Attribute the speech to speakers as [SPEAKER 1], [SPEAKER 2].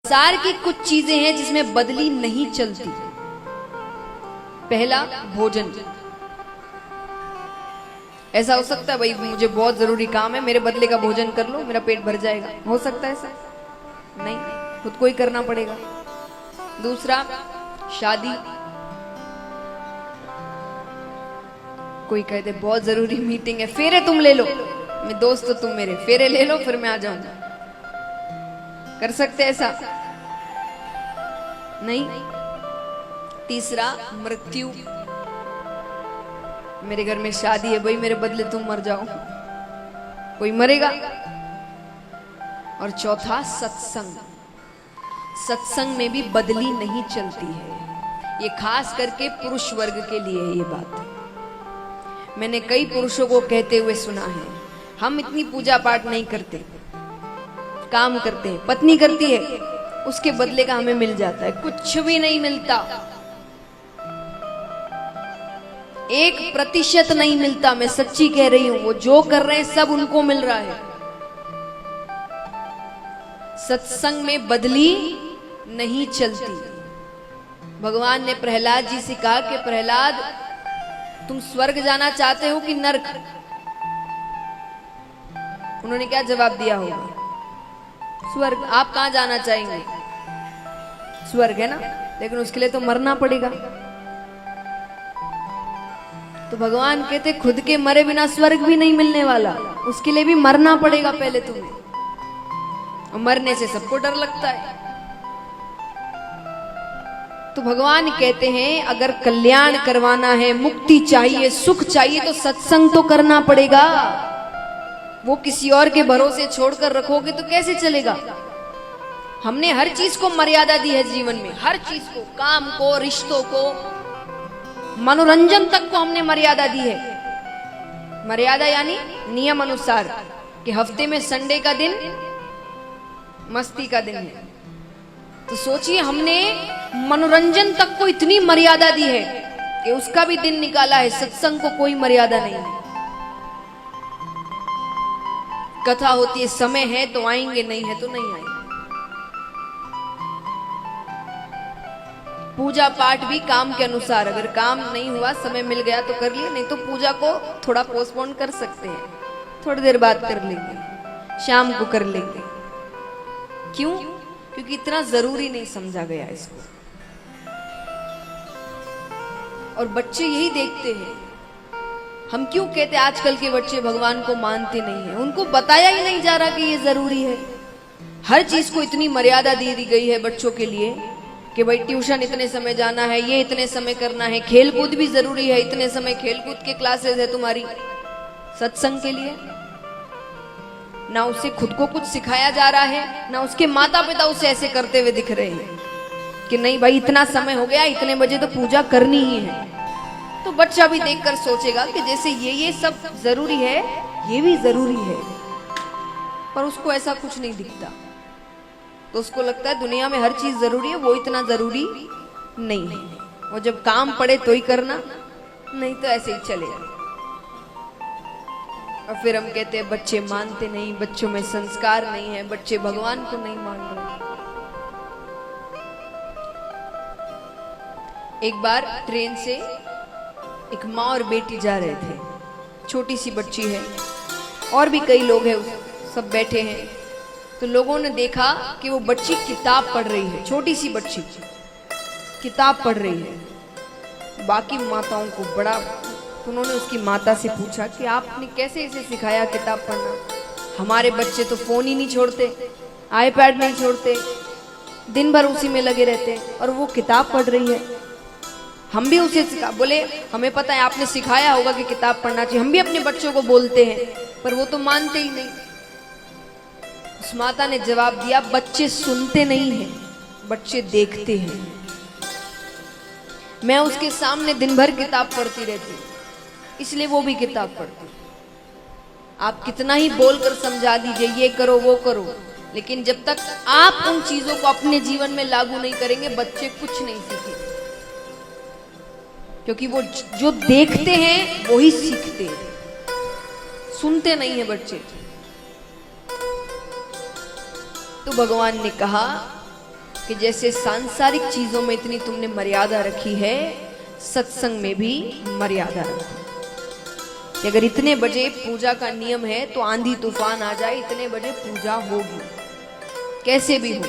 [SPEAKER 1] संसार की कुछ चीजें हैं जिसमें बदली नहीं चलती। पहला, भोजन। ऐसा हो सकता है भाई मुझे बहुत जरूरी काम है, मेरे बदले का भोजन कर लो, मेरा पेट भर जाएगा। हो सकता है ऐसा? नहीं, खुद को ही करना पड़ेगा। दूसरा, शादी। कोई कहते बहुत जरूरी मीटिंग है, फेरे तुम ले लो, मैं दोस्त हो तुम मेरे, फेरे ले लो फिर मैं आ जाऊंगा। कर सकते ऐसा? नहीं। तीसरा, मृत्यु। मेरे घर में शादी है भाई, मेरे बदले तुम मर जाओ, कोई मरेगा। और चौथा, सत्संग। सत्संग में भी बदली नहीं चलती है। ये खास करके पुरुष वर्ग के लिए है ये बात। मैंने कई पुरुषों को कहते हुए सुना है, हम इतनी पूजा पाठ नहीं करते, काम करते हैं, पत्नी करती है, उसके बदले का हमें मिल जाता है। कुछ भी नहीं मिलता, 1% नहीं मिलता। मैं सच्ची कह रही हूं, वो जो कर रहे हैं सब उनको मिल रहा है। सत्संग में बदली नहीं चलती। भगवान ने प्रहलाद जी से कहा कि प्रहलाद, तुम स्वर्ग जाना चाहते हो कि नरक? उन्होंने क्या जवाब दिया होगा? स्वर्ग। आप कहां जाना चाहेंगे? स्वर्ग है ना, लेकिन उसके लिए तो मरना पड़ेगा। तो भगवान कहते खुद के मरे बिना स्वर्ग भी नहीं मिलने वाला, उसके लिए भी मरना पड़ेगा पहले तुम्हें। और मरने से सबको डर लगता है। तो भगवान कहते हैं अगर कल्याण करवाना है, मुक्ति चाहिए, सुख चाहिए, तो सत्संग तो करना पड़ेगा। वो किसी और के भरोसे छोड़कर रखोगे तो कैसे चलेगा? हमने हर चीज को मर्यादा दी है जीवन में, हर चीज को, काम को, रिश्तों को, मनोरंजन तक को हमने मर्यादा दी है। मर्यादा यानी नियम अनुसार कि हफ्ते में संडे का दिन मस्ती का दिन है। तो सोचिए हमने मनोरंजन तक को इतनी मर्यादा दी है कि उसका भी दिन निकाला है। सत्संग को कोई मर्यादा नहीं है। कथा होती है, समय है तो आएंगे, नहीं है तो नहीं आएंगे। पूजा पाठ भी काम के अनुसार, अगर काम नहीं हुआ, समय मिल गया तो कर लिए, नहीं तो पूजा को थोड़ा पोस्टपोन कर सकते हैं, थोड़ी देर बाद कर लेंगे, शाम को कर लेंगे। क्यों? क्योंकि इतना जरूरी नहीं समझा गया इसको। और बच्चे यही देखते हैं। हम क्यों कहते आजकल के बच्चे भगवान को मानते नहीं है? उनको बताया ही नहीं जा रहा कि ये जरूरी है। हर चीज को इतनी मर्यादा दे दी गई है बच्चों के लिए कि भाई ट्यूशन इतने समय जाना है, ये इतने समय करना है, खेलकूद भी जरूरी है, इतने समय खेलकूद के क्लासेस है तुम्हारी। सत्संग के लिए ना उसे खुद को कुछ सिखाया जा रहा है, ना उसके माता पिता उसे ऐसे करते हुए दिख रहे हैं कि नहीं भाई इतना समय हो गया, इतने बजे तो पूजा करनी ही है। तो बच्चा भी देखकर सोचेगा कि जैसे ये सब जरूरी है, ये भी जरूरी है, पर उसको ऐसा कुछ नहीं दिखता। तो उसको लगता है दुनिया में हर चीज जरूरी है, वो इतना जरूरी नहीं है। वो जब काम पड़े तो ही करना, नहीं तो ऐसे ही चलेगा। और फिर हम कहते हैं बच्चे मानते नहीं, बच्चों में संस्कार नहीं है, बच्चे भगवान को नहीं मान रहे। एक बार ट्रेन से एक माँ और बेटी जा रहे थे, छोटी सी बच्ची है और भी कई लोग हैं, सब बैठे हैं। तो लोगों ने देखा कि वो बच्ची किताब पढ़ रही है, छोटी सी बच्ची किताब पढ़ रही है। बाकी माताओं को बड़ा, उन्होंने उसकी माता से पूछा कि आपने कैसे इसे सिखाया किताब पढ़ना? हमारे बच्चे तो फोन ही नहीं छोड़ते, आईपैड नहीं छोड़ते, दिन भर उसी में लगे रहते हैं, और वो किताब पढ़ रही है। हम भी उसे सिखा, बोले हमें पता है आपने सिखाया होगा कि किताब पढ़ना चाहिए, हम भी अपने बच्चों को बोलते हैं, पर वो तो मानते ही नहीं। उस माता ने जवाब दिया, बच्चे सुनते नहीं हैं, बच्चे देखते हैं। मैं उसके सामने दिन भर किताब पढ़ती रहती, इसलिए वो भी किताब पढ़ती। आप कितना ही बोलकर समझा दीजिए ये करो वो करो, लेकिन जब तक आप उन चीजों को अपने जीवन में लागू नहीं करेंगे, बच्चे कुछ नहीं सीखेंगे। क्योंकि वो जो देखते हैं वो ही सीखते हैं, सुनते नहीं है बच्चे। तो भगवान ने कहा कि जैसे सांसारिक चीजों में इतनी तुमने मर्यादा रखी है, सत्संग में भी मर्यादा रखो। कि अगर इतने बजे पूजा का नियम है तो आंधी तूफान आ जाए, इतने बजे पूजा होगी, कैसे भी हो।